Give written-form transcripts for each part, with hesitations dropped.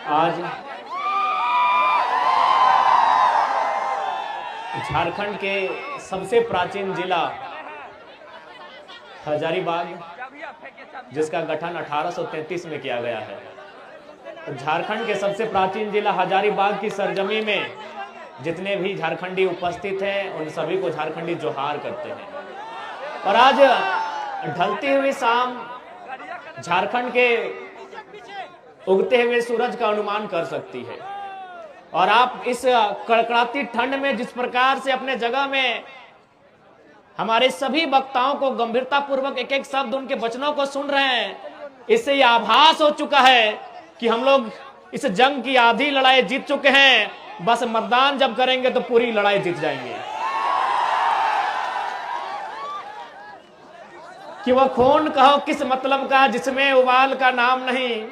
आज झारखंड के सबसे प्राचीन जिला हजारीबाग, जिसका गठन 1833 में किया गया है, तो झारखंड के सबसे प्राचीन जिला हजारीबाग की सरजमी में जितने भी झारखंडी उपस्थित हैं उन सभी को झारखंडी जोहार करते हैं। और आज ढलती हुई शाम झारखंड के उगते हुए सूरज का अनुमान कर सकती है। और आप इस कड़कड़ाती ठंड में जिस प्रकार से अपने जगह में हमारे सभी वक्ताओं को गंभीरता पूर्वक एक एक शब्द उनके वचनों को सुन रहे हैं, इससे यह आभास हो चुका है कि हम लोग इस जंग की आधी लड़ाई जीत चुके हैं। बस मतदान जब करेंगे तो पूरी लड़ाई जीत जाएंगे। कि वह खून कहो किस मतलब का जिसमें उबाल का नाम नहीं,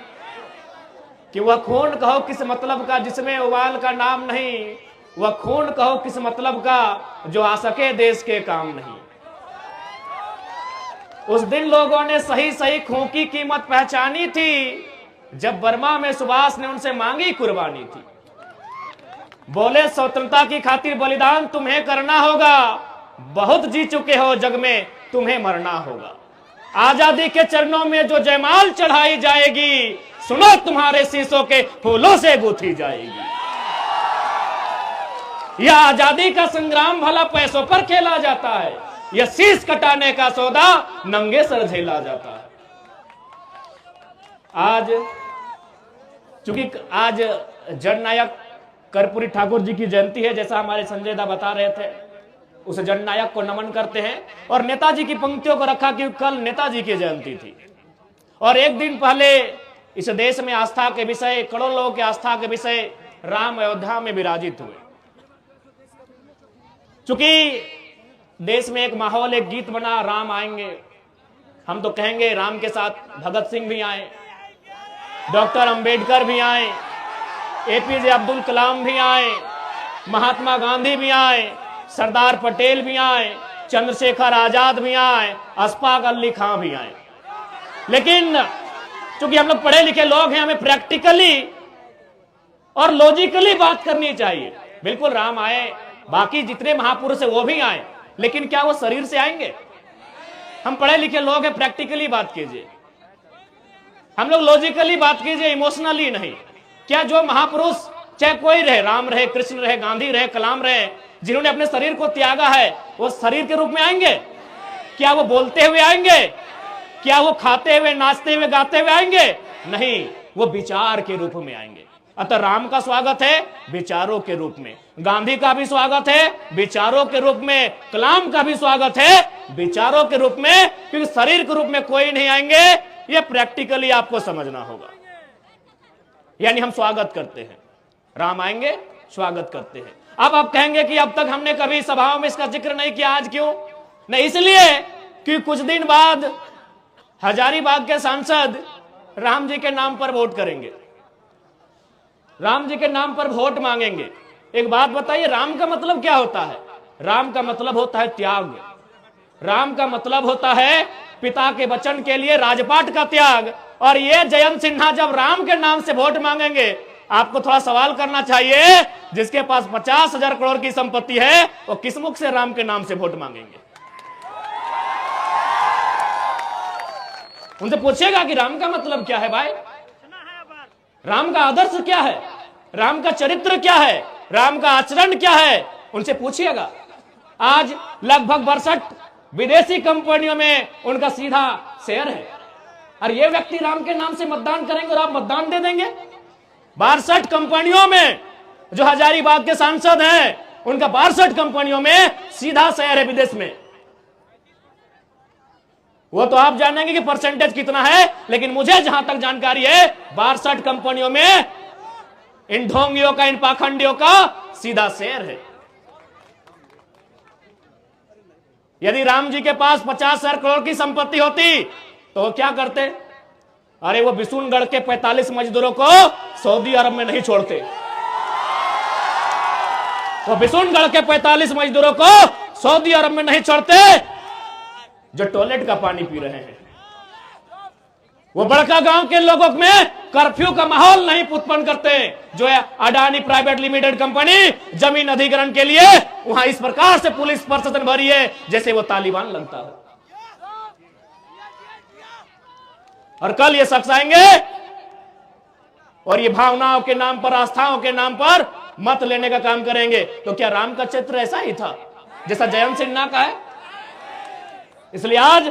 कि वह खून कहो किस मतलब का जिसमें उबाल का नाम नहीं, वह खून कहो किस मतलब का जो आ सके देश के काम नहीं। उस दिन लोगों ने सही सही खून की कीमत पहचानी थी जब बर्मा में सुभाष ने उनसे मांगी कुर्बानी थी। बोले स्वतंत्रता की खातिर बलिदान तुम्हें करना होगा, बहुत जी चुके हो जग में तुम्हें मरना होगा। आजादी के चरणों में जो जयमाल चढ़ाई जाएगी, सुनो तुम्हारे शीशों के फूलों से गूंथी जाएगी। यह आजादी का संग्राम भला पैसों पर खेला जाता है, यह शीश कटाने का सौदा नंगे सर झेला जाता है। आज चूंकि आज जननायक कर्पूरी ठाकुर जी की जयंती है, जैसा हमारे संजय दा बता रहे थे, उस जननायक को नमन करते हैं और नेताजी की पंक्तियों को रखा कि कल नेताजी की जयंती थी। और एक दिन पहले इस देश में आस्था के विषय, करोड़ों लोगों के आस्था के विषय राम अयोध्या में विराजित हुए। चूंकि देश में एक माहौल, एक गीत बना, राम आएंगे, हम तो कहेंगे राम के साथ भगत सिंह भी आए, डॉक्टर अंबेडकर भी आए, एपीजे अब्दुल कलाम भी आए, महात्मा गांधी भी आए, सरदार पटेल भी आए, चंद्रशेखर आजाद भी आए, अशफाक अली खां भी आए। लेकिन चूंकि हम लोग पढ़े लिखे लोग हैं, हमें प्रैक्टिकली और लॉजिकली बात करनी चाहिए। बिल्कुल राम आए, बाकी जितने महापुरुष है वो भी आए, लेकिन क्या वो शरीर से आएंगे? हम पढ़े लिखे लोग हैं, प्रैक्टिकली बात कीजिए, हम लोग लॉजिकली बात कीजिए, इमोशनली नहीं। क्या जो महापुरुष चाहे कोई रहे, राम रहे, कृष्ण रहे, गांधी रहे, कलाम रहे, जिन्होंने अपने शरीर को त्यागा है, वो शरीर के रूप में आएंगे? क्या वो बोलते हुए आएंगे? क्या वो खाते हुए, नाचते हुए, गाते हुए आएंगे? नहीं, वो विचार के रूप में आएंगे। अतः राम का स्वागत है विचारों के रूप में, गांधी का भी स्वागत है विचारों के रूप में, कलाम का भी स्वागत है विचारों के रूप में, क्योंकि शरीर के रूप में कोई नहीं आएंगे। ये प्रैक्टिकली आपको समझना होगा। यानी हम स्वागत करते हैं, राम आएंगे, स्वागत करते हैं। अब आप कहेंगे कि अब तक हमने कभी सभाओं में इसका जिक्र नहीं किया, आज क्यों? नहीं, इसलिए कि कुछ दिन बाद हजारीबाग के सांसद राम जी के नाम पर वोट करेंगे, राम जी के नाम पर वोट मांगेंगे। एक बात बताइए, राम का मतलब क्या होता है? राम का मतलब होता है त्याग, राम का मतलब होता है पिता के वचन के लिए राजपाट का त्याग। और ये जयंत सिन्हा जब राम के नाम से वोट मांगेंगे, आपको थोड़ा सवाल करना चाहिए, जिसके पास 50,000 करोड़ की संपत्ति है, वो किस मुख से राम के नाम से वोट मांगेंगे? उनसे पूछेगा कि राम का मतलब क्या है भाई, राम का आदर्श क्या है, राम का चरित्र क्या है, राम का आचरण क्या है, उनसे पूछिएगा। आज लगभग 62 विदेशी कंपनियों में उनका सीधा शेयर है, और ये व्यक्ति राम के नाम से मतदान करेंगे और आप मतदान दे देंगे? 62 कंपनियों में जो हजारीबाग के सांसद हैं, उनका 62 कंपनियों में सीधा शेयर है विदेश में। वो तो आप जानेंगे कि परसेंटेज कितना है, लेकिन मुझे जहां तक जानकारी है 62 कंपनियों में इन ढोंगियों का, इन पाखंडियों का सीधा शेयर है। यदि राम जी के पास 50,000 करोड़ की संपत्ति होती तो वो क्या करते? अरे वो बिशुनगढ़ के 45 मजदूरों को सऊदी अरब में नहीं छोड़ते, वो बिशुनगढ़ के 45 मजदूरों को सऊदी अरब में नहीं छोड़ते जो टॉयलेट का पानी पी रहे हैं। वो बड़का गांव के लोगों में कर्फ्यू का माहौल नहीं उत्पन्न करते। जो है अडानी प्राइवेट लिमिटेड कंपनी जमीन अधिग्रहण के लिए वहां इस प्रकार से पुलिस प्रशासन भरी है जैसे वो तालिबान लगता है। और कल ये शख्स आएंगे और ये भावनाओं के नाम पर, आस्थाओं के नाम पर मत लेने का काम करेंगे। तो क्या राम का चित्र ऐसा ही था जैसा जयंत सिन्हा का है? इसलिए आज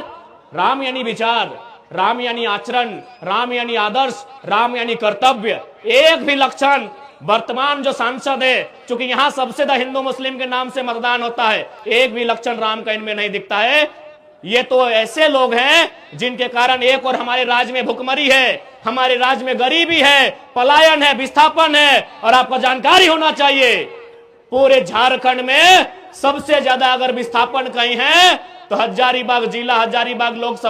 राम यानी विचार, राम यानी आचरण, राम यानी आदर्श, राम यानी कर्तव्य। एक भी लक्षण वर्तमान जो सांसद है, चूंकि यहां सबसे ज्यादा हिंदू मुस्लिम के नाम से मतदान होता है, एक भी लक्षण राम का इनमें नहीं दिखता है। ये तो ऐसे लोग हैं जिनके कारण एक और हमारे राज्य में भुखमरी है, हमारे राज्य में गरीबी है, पलायन है, विस्थापन है। और आपको जानकारी होना चाहिए पूरे झारखंड में सबसे ज्यादा अगर विस्थापन कहीं है तो हजारीबाग जिला, हजारीबाग लोकसभा